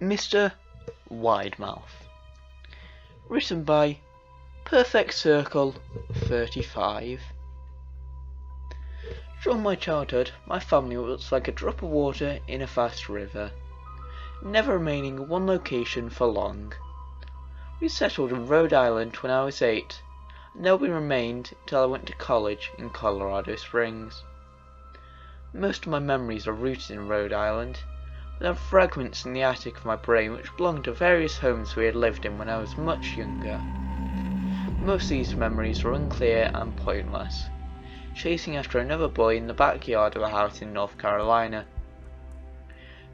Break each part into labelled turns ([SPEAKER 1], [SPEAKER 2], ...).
[SPEAKER 1] Mr. Widemouth. Written by Perfect Circle 35. During my childhood, my family was like a drop of water in a vast river, never remaining in one location for long. We settled in Rhode Island when I was 8, and there we remained until I went to college in Colorado Springs. Most of my memories are rooted in Rhode Island. There are fragments in the attic of my brain which belong to various homes we had lived in when I was much younger. Most of these memories are unclear and pointless, chasing after another boy in the backyard of a house in North Carolina,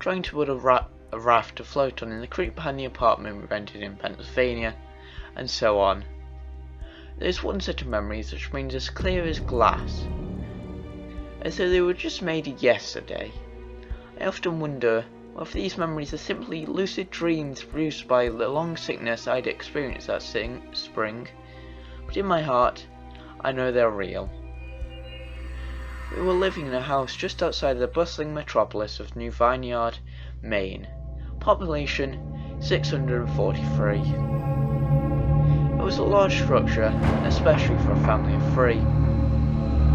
[SPEAKER 1] trying to build a raft to float on in the creek behind the apartment we rented in Pennsylvania, and so on. There is one set of memories which remains as clear as glass, as though they were just made yesterday. I often wonder whether these memories are simply lucid dreams produced by the long sickness I'd experienced that spring, but in my heart, I know they're real. We were living in a house just outside the bustling metropolis of New Vineyard, Maine, population 643. It was a large structure, especially for a family of 3.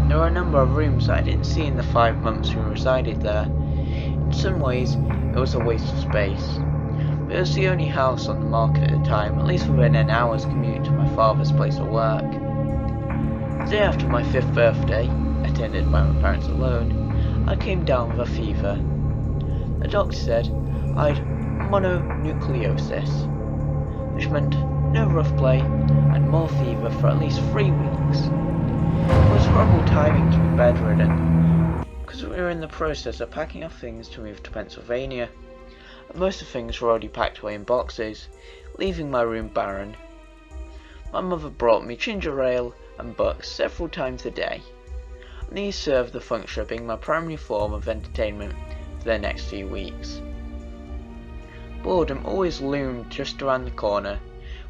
[SPEAKER 1] There were a number of rooms I didn't see in the 5 months we resided there. In some ways, it was a waste of space, but it was the only house on the market at the time, at least within an hour's commute to my father's place of work. The day after my 5th birthday, attended by my parents alone, I came down with a fever. The doctor said I had mononucleosis, which meant no rough play and more fever for at least 3 weeks. It was horrible timing to be bedridden, because we were in the process of packing our things to move to Pennsylvania, and most of the things were already packed away in boxes, leaving my room barren. My mother brought me ginger ale and books several times a day, and these served the function of being my primary form of entertainment for the next few weeks. Boredom always loomed just around the corner,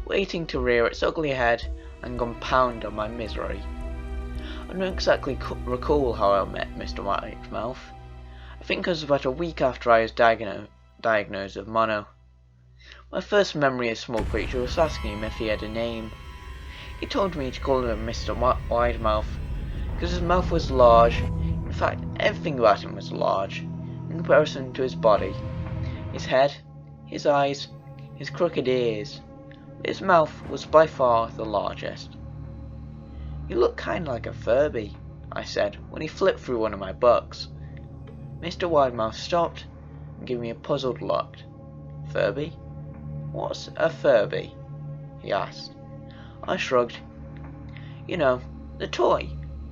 [SPEAKER 1] waiting to rear its ugly head and compound on my misery. I don't exactly recall how I met Mr. Widemouth. I think it was about a week after I was diagnosed with mono. My first memory of the small creature was asking him if he had a name. He told me to call him Mr. Widemouth because his mouth was large. In fact, everything about him was large in comparison to his body. His head, his eyes, his crooked ears. But his mouth was by far the largest. "You look kind of like a Furby," I said, when he flipped through one of my books. Mr. Widemouth stopped and gave me a puzzled look. "Furby? What's a Furby?" he asked. I shrugged. "You know, the toy.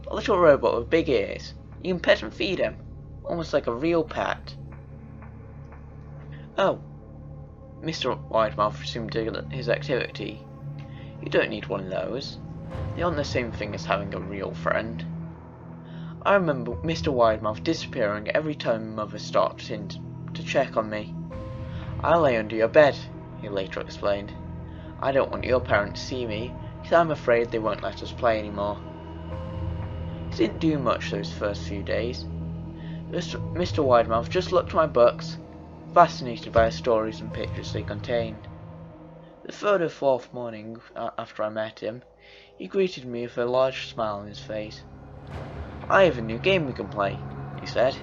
[SPEAKER 1] A little robot with big ears. You can pet and feed him, almost like a real pet." "Oh." Mr. Widemouth resumed his activity. "You don't need one of those. They aren't the same thing as having a real friend." I remember Mr. Widemouth disappearing every time Mother stopped in to check on me. "I lay under your bed," he later explained. "I don't want your parents to see me, because I'm afraid they won't let us play anymore." He didn't do much those first few days. Mr. Widemouth just looked at my books, fascinated by the stories and pictures they contained. The third or fourth morning after I met him, he greeted me with a large smile on his face. "I have a new game we can play," he said.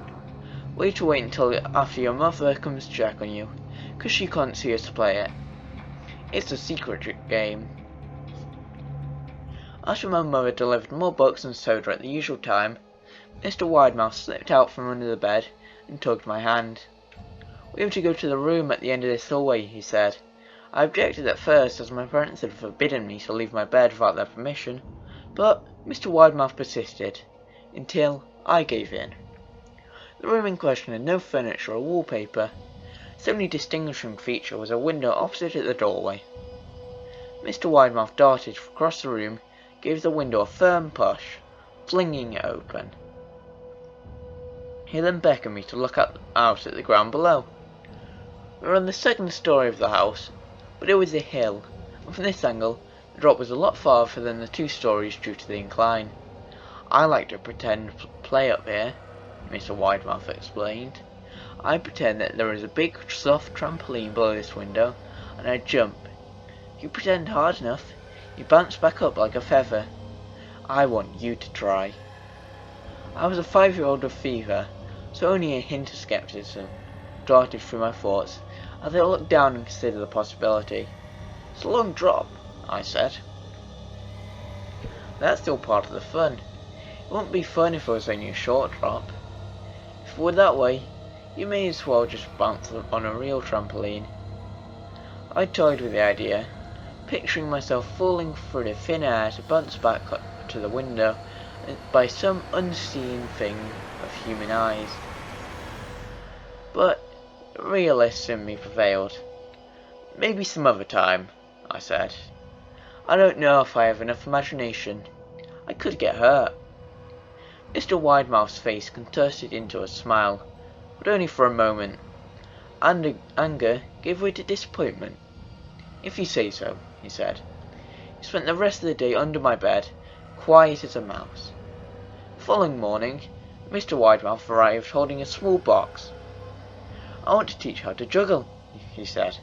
[SPEAKER 1] "Wait until after your mother comes to check on you, because she can't see us play it. It's a secret game." After my mother delivered more books and soda at the usual time, Mr. Widemouth slipped out from under the bed and tugged my hand. "We have to go to the room at the end of this hallway," he said. I objected at first, as my parents had forbidden me to leave my bed without their permission, but Mr. Widemouth persisted, until I gave in. The room in question had no furniture or wallpaper. Its only distinguishing feature was a window opposite at the doorway. Mr. Widemouth darted across the room, gave the window a firm push, flinging it open. He then beckoned me to look out at the ground below. We were on the 2nd story of the house, but it was a hill, and from this angle, the drop was a lot farther than the 2 stories due to the incline. "I like to pretend play up here," Mr. Widemouth explained. I pretend that there is a big soft trampoline below this window, and I jump. You pretend hard enough, you bounce back up like a feather. I want you to try. I was a 5-year-old with fever, so only a hint of skepticism darted through my thoughts as I looked down and considered the possibility. It's a long drop, I said. That's still part of the fun. It wouldn't be fun if it was only a short drop. If it were that way, you may as well just bounce on a real trampoline. I toyed with the idea, picturing myself falling through the thin air to bounce back to the window by some unseen thing of human eyes. But the realist in me prevailed. Maybe some other time, I said. I don't know if I have enough imagination. I could get hurt. Mr. Widemouth's face contorted into a smile, but only for a moment. Anger gave way to disappointment. If you say so, he said. He spent the rest of the day under my bed, quiet as a mouse. The following morning, Mr. Widemouth arrived holding a small box. I want to teach you how to juggle, he said.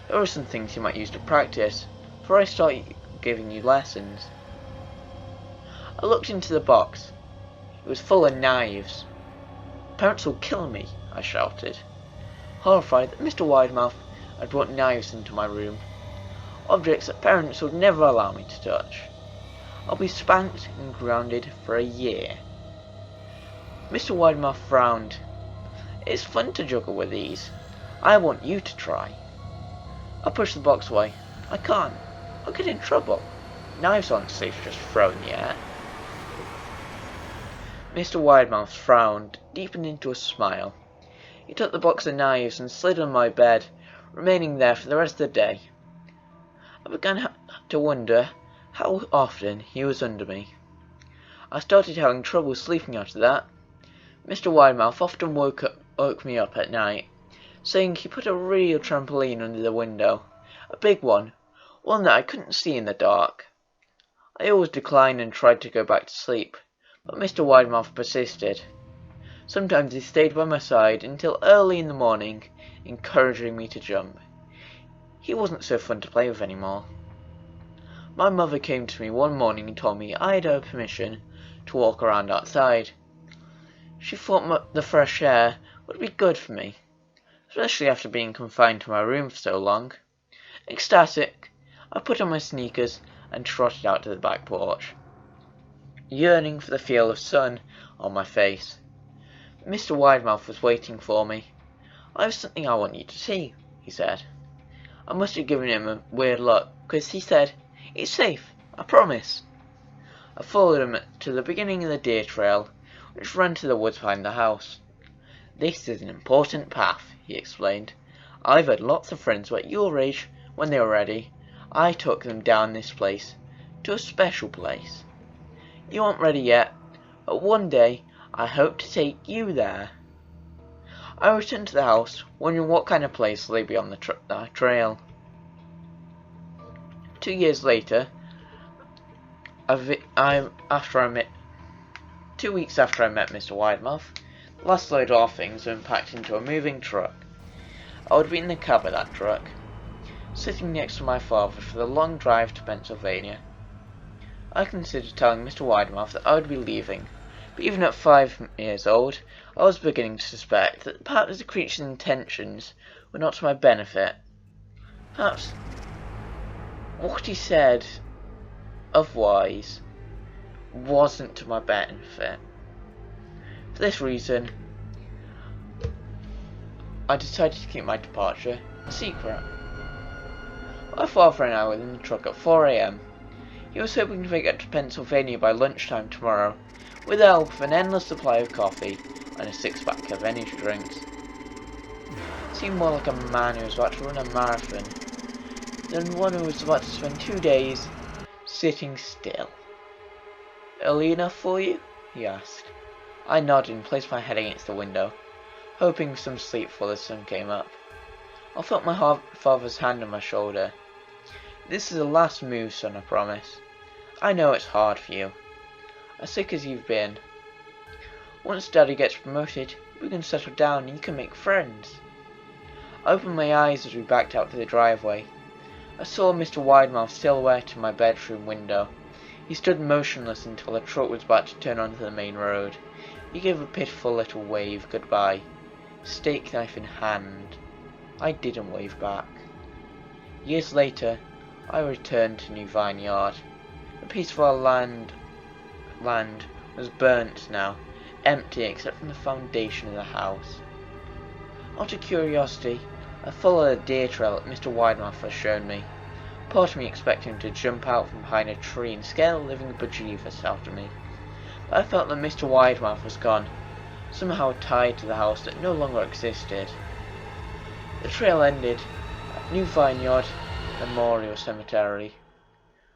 [SPEAKER 1] Here are some things you might use to practice, before I start giving you lessons. I looked into the box. It was full of knives. Parents will kill me, I shouted, horrified that Mr. Widemouth had brought knives into my room, objects that parents would never allow me to touch. I'll be spanked and grounded for a year. Mr. Widemouth frowned. It's fun to juggle with these. I want you to try. I pushed the box away. I can't. I'll get in trouble. Knives aren't safe just thrown in the air. Mr. Widemouth frowned, deepened into a smile. He took the box of knives and slid on my bed, remaining there for the rest of the day. I began to wonder how often he was under me. I started having trouble sleeping after that. Mr. Widemouth often woke me up at night, saying he put a real trampoline under the window, a big one that I couldn't see in the dark. I always declined and tried to go back to sleep, but Mr. Widemouth persisted. Sometimes he stayed by my side until early in the morning, encouraging me to jump. He wasn't so fun to play with anymore. My mother came to me one morning and told me I had her permission to walk around outside. She thought the fresh air would be good for me, especially after being confined to my room for so long. Ecstatic, I put on my sneakers and trotted out to the back porch, yearning for the feel of sun on my face. Mr. Widemouth was waiting for me. I have something I want you to see, he said. I must have given him a weird look, because he said, It's safe, I promise. I followed him to the beginning of the deer trail, which ran to the woods behind the house. This is an important path, he explained. I've had lots of friends at your age. When they were ready, I took them down this place, to a special place. You aren't ready yet, but one day I hope to take you there. I returned to the house, wondering what kind of place lay beyond the trail. 2 years later, 2 weeks after I met Mr. Widemouth, the last load of our things were packed into a moving truck. I would be in the cab of that truck, sitting next to my father for the long drive to Pennsylvania. I considered telling Mr. Widemouth that I would be leaving, but even at 5 years old, I was beginning to suspect that perhaps the creature's intentions were not to my benefit. Perhaps what he said otherwise wasn't to my benefit. For this reason, I decided to keep my departure a secret. My father and I were in the truck at 4 a.m. He was hoping to make it to Pennsylvania by lunchtime tomorrow, with the help of an endless supply of coffee and a 6-pack of energy drinks. He seemed more like a man who was about to run a marathon than one who was about to spend 2 days sitting still. Early enough for you? He asked. I nodded and placed my head against the window, hoping for some sleep before the sun came up. I felt my father's hand on my shoulder. This is the last move, son, I promise. I know it's hard for you, as sick as you've been. Once Daddy gets promoted, you'll We can settle down and you can make friends. I opened my eyes as we backed out to the driveway. I saw Mr. Widemouth silhouette in my bedroom window. He stood motionless until the truck was about to turn onto the main road. He gave a pitiful little wave goodbye, steak knife in hand. I didn't wave back. Years later, I returned to New Vineyard. The peaceful land was burnt now, empty except from the foundation of the house. Out of curiosity, I followed a deer trail that Mr. Widemouth had shown me. Part of me expected him to jump out from behind a tree and scare the living bejesus out of me. But I felt that Mr. Widemouth was gone, somehow tied to the house that no longer existed. The trail ended at New Vineyard Memorial Cemetery.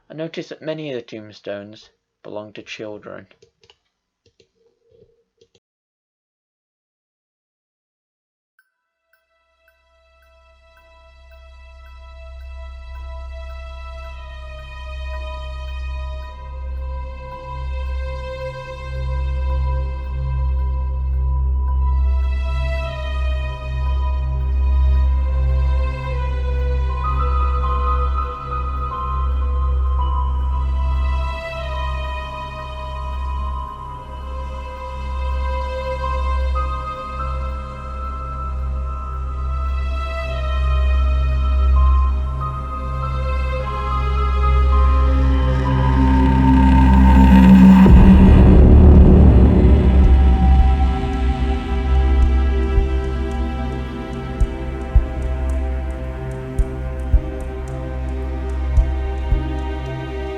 [SPEAKER 1] I noticed that many of the tombstones belonged to children.